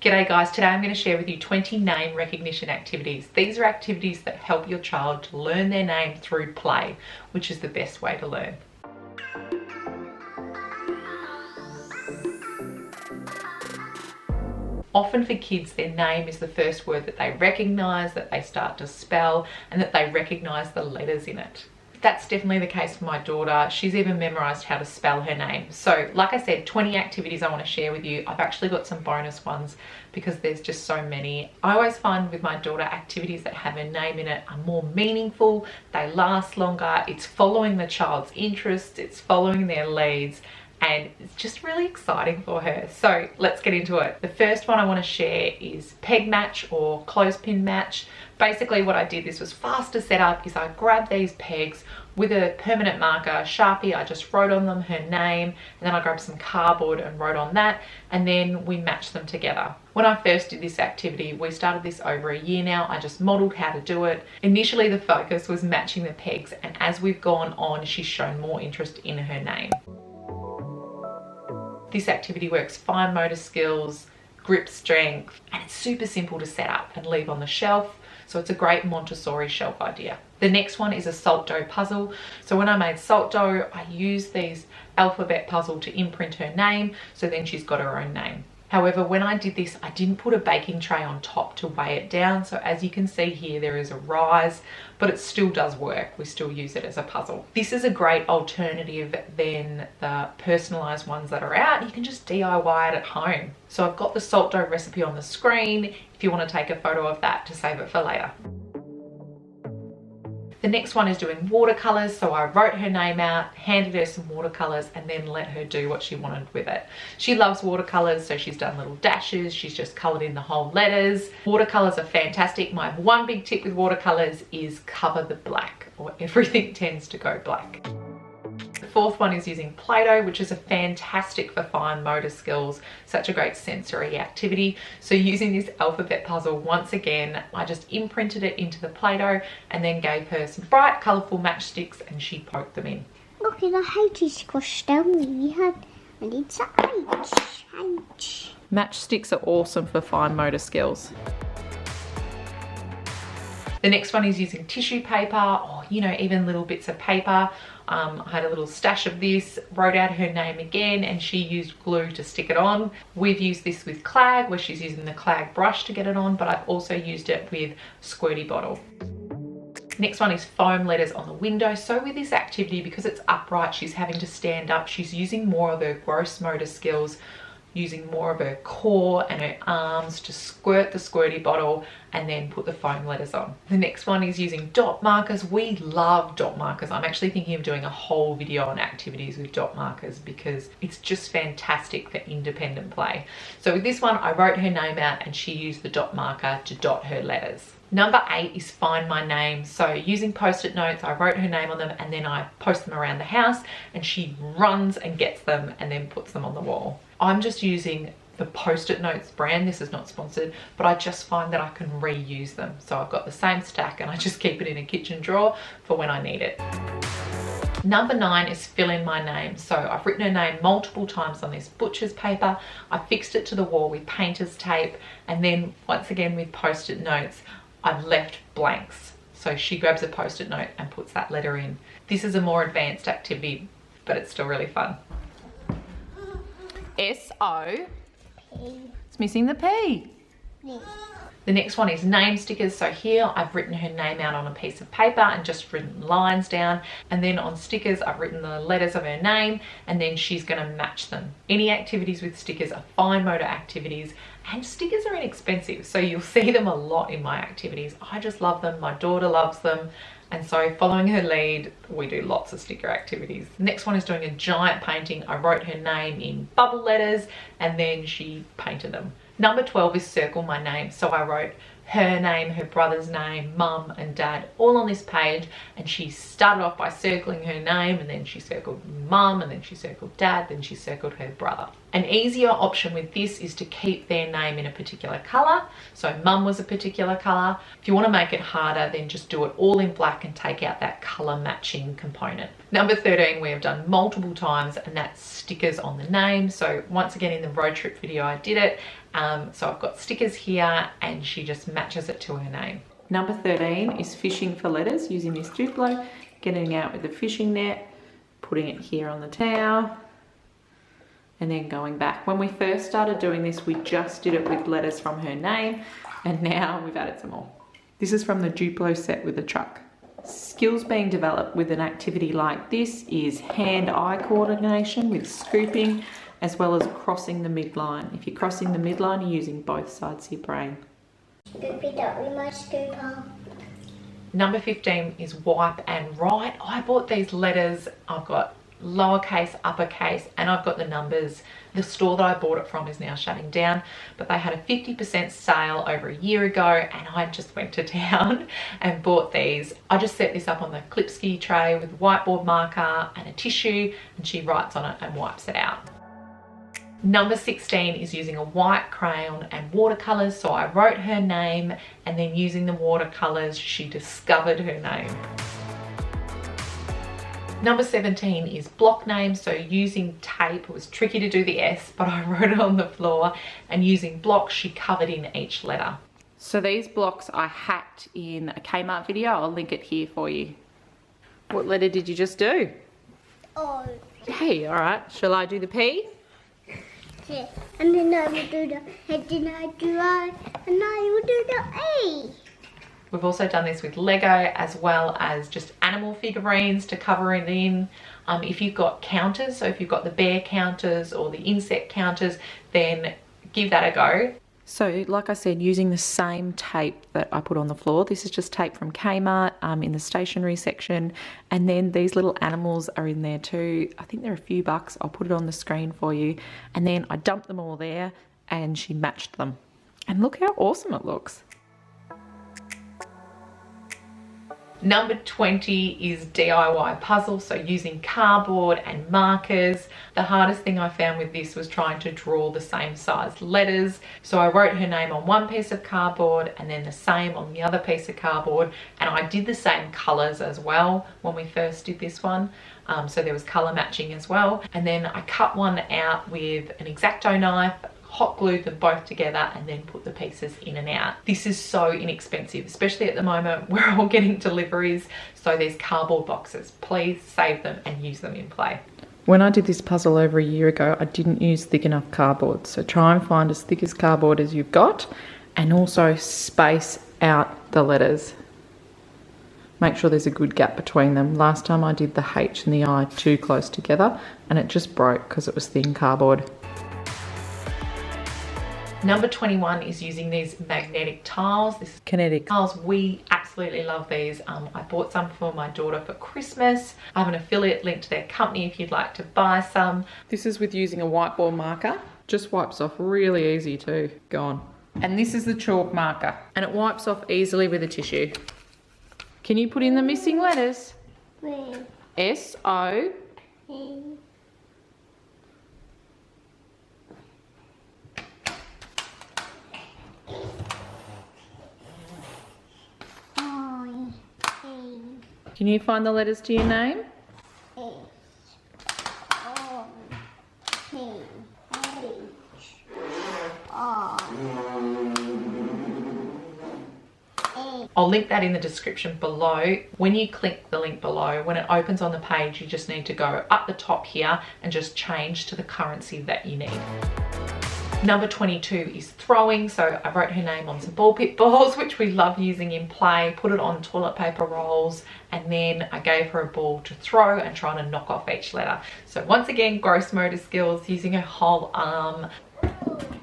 G'day guys, today I'm going to share with you 20 name recognition activities. These are activities that help your child to learn their name through play, which is the best way to learn. Often for kids, their name is the first word that they recognise, that they start to spell, and that they recognise the letters in it. That's definitely the case for my daughter. She's even memorised how to spell her name. So like I said, 20 activities I want to share with you. I've actually got some bonus ones because there's just so many. I always find with my daughter, activities that have her name in it are more meaningful, they last longer, it's following the child's interests, it's following their leads, and it's just really exciting for her. So let's get into it. The first one I want to share is peg match or clothespin match. Basically what I did, this was fast to set up, is I grabbed these pegs with a permanent marker, Sharpie, I just wrote on them her name, and then I grabbed some cardboard and wrote on that, and then we matched them together. When I first did this activity, we started this over a year now, I just modeled how to do it. Initially the focus was matching the pegs, and as we've gone on, she's shown more interest in her name. This activity works fine motor skills, grip strength, and it's super simple to set up and leave on the shelf. So it's a great Montessori shelf idea. The next one is a salt dough puzzle. So when I made salt dough, I used these alphabet puzzle to imprint her name, so then she's got her own name. However, when I did this, I didn't put a baking tray on top to weigh it down. So as you can see here, there is a rise, but it still does work. We still use it as a puzzle. This is a great alternative than the personalized ones that are out. You can just DIY it at home. So I've got the salt dough recipe on the screen if you want to take a photo of that to save it for later. The next one is doing watercolors. So I wrote her name out, handed her some watercolors, and then let her do what she wanted with it. She loves watercolors, so she's done little dashes. She's just colored in the whole letters. Watercolors are fantastic. My one big tip with watercolors is cover the black, or everything tends to go black. The fourth one is using Play-Doh, which is a fantastic for fine motor skills, such a great sensory activity. So using this alphabet puzzle, once again, I just imprinted it into the Play-Doh and then gave her some bright, colourful matchsticks and she poked them in. Look at how to squish down we had and it's ouch. Matchsticks are awesome for fine motor skills. The next one is using tissue paper, or even little bits of paper. I had a little stash of this, wrote out her name again, and she used glue to stick it on. We've used this with Clag, where she's using the Clag brush to get it on, but I've also used it with Squirty Bottle. Next one is foam letters on the window. So with this activity, because it's upright, she's having to stand up, she's using more of her gross motor skills, using more of her core and her arms to squirt the squirty bottle and then put the foam letters on. The next one is using dot markers. We love dot markers. I'm actually thinking of doing a whole video on activities with dot markers because it's just fantastic for independent play. So with this one, I wrote her name out and she used the dot marker to dot her letters. Number 8 is find my name. So using post-it notes, I wrote her name on them and then I post them around the house and she runs and gets them and then puts them on the wall. I'm just using the post-it notes brand. This is not sponsored, but I just find that I can reuse them. So I've got the same stack and I just keep it in a kitchen drawer for when I need it. Number 9 is fill in my name. So I've written her name multiple times on this butcher's paper. I fixed it to the wall with painter's tape, and then once again with post-it notes, I've left blanks. So she grabs a post-it note and puts that letter in. This is a more advanced activity, but it's still really fun. S-O. It's missing the P. The next one is name stickers. So here I've written her name out on a piece of paper and just written lines down, and then on stickers I've written the letters of her name, and then she's going to match them. Any activities with stickers are fine motor activities, and stickers are inexpensive, so you'll see them a lot in my activities. I just love them, my daughter loves them, and so following her lead, we do lots of sticker activities. The next one is doing a giant painting. I wrote her name in bubble letters and then she painted them. Number 12 is circle my name. So I wrote her name, her brother's name, mum and dad all on this page, and she started off by circling her name, and then she circled mum, and then she circled dad, then she circled her brother. An easier option with this is to keep their name in a particular colour. So mum was a particular colour. If you want to make it harder, then just do it all in black and take out that colour matching component. Number 13 we have done multiple times, and that's stickers on the name. So once again in the road trip video I did it, So I've got stickers here and she just matches it to her name. Number 13 is fishing for letters using this Duplo, getting out with the fishing net, putting it here on the towel, and then going back. When we first started doing this, we just did it with letters from her name, and now we've added some more. This is from the Duplo set with the truck. Skills being developed with an activity like this is hand-eye coordination with scooping, as well as crossing the midline. If you're crossing the midline, you're using both sides of your brain. Scoopy dot with my scooper. Number 15 is wipe and write. I bought these letters. I've got lowercase, uppercase, and I've got the numbers. The store that I bought it from is now shutting down, but they had a 50% sale over a year ago, and I just went to town and bought these. I just set this up on the Klipski tray with a whiteboard marker and a tissue, and she writes on it and wipes it out. Number 16 is using a white crayon and watercolors. So I wrote her name, and then using the watercolors, she discovered her name. Number 17 is block names. So using tape, it was tricky to do the S, but I wrote it on the floor, and using blocks, she covered in each letter. So these blocks I hacked in a Kmart video. I'll link it here for you. What letter did you just do? Oh. Hey, all right. Shall I do the P? Yeah. And then I will do the, and then I do I, and I will do the A. We've also done this with Lego, as well as just animal figurines to cover it in. If you've got counters, so if you've got the bear counters or the insect counters, then give that a go. So like I said, using the same tape that I put on the floor. This is just tape from Kmart in the stationery section. And then these little animals are in there too. I think they're a few bucks. I'll put it on the screen for you. And then I dumped them all there and she matched them. And look how awesome it looks. Number 20 is DIY puzzle, so using cardboard and markers. The hardest thing I found with this was trying to draw the same size letters. So I wrote her name on one piece of cardboard and then the same on the other piece of cardboard. And I did the same colors as well when we first did this one. So there was color matching as well. And then I cut one out with an X-Acto knife, hot glued them both together, and then put the pieces in and out. This is so inexpensive, especially at the moment. We're all getting deliveries, so there's cardboard boxes. Please save them and use them in play. When I did this puzzle over a year ago, I didn't use thick enough cardboard, so try and find as thick as cardboard as you've got, and also space out the letters. Make sure there's a good gap between them. Last time I did the H and the I too close together, and it just broke because it was thin cardboard. Number 21 is using these magnetic tiles. This is kinetic tiles. We absolutely love these. I bought some for my daughter for Christmas. I have an affiliate link to their company if you'd like to buy some. This is with using a whiteboard marker. Just wipes off really easy too. Gone. And this is the chalk marker, and it wipes off easily with a tissue. Can you put in the missing letters? Where? S-O. Can you find the letters to your name? I'll link that in the description below. When you click the link below, when it opens on the page, you just need to go up the top here and just change to the currency that you need. Number 22 is throwing. So I wrote her name on some ball pit balls, which we love using in play, put it on toilet paper rolls, and then I gave her a ball to throw and trying to knock off each letter. So once again, gross motor skills, using her whole arm.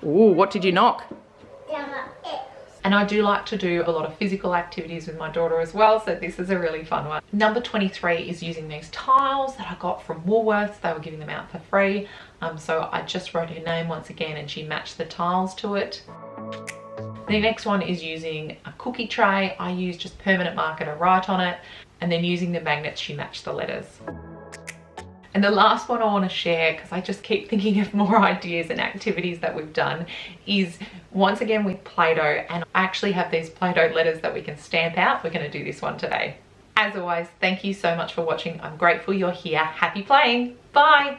Ooh, what did you knock? And I do like to do a lot of physical activities with my daughter as well, so this is a really fun one. Number 23 is using these tiles that I got from Woolworths. They were giving them out for free. So I just wrote her name once again and she matched the tiles to it. The next one is using a cookie tray. I used just permanent marker to write on it, and then using the magnets, she matched the letters. And the last one I want to share, because I just keep thinking of more ideas and activities that we've done, is once again with Play-Doh. And I actually have these Play-Doh letters that we can stamp out. We're going to do this one today. As always, thank you so much for watching. I'm grateful you're here. Happy playing. Bye.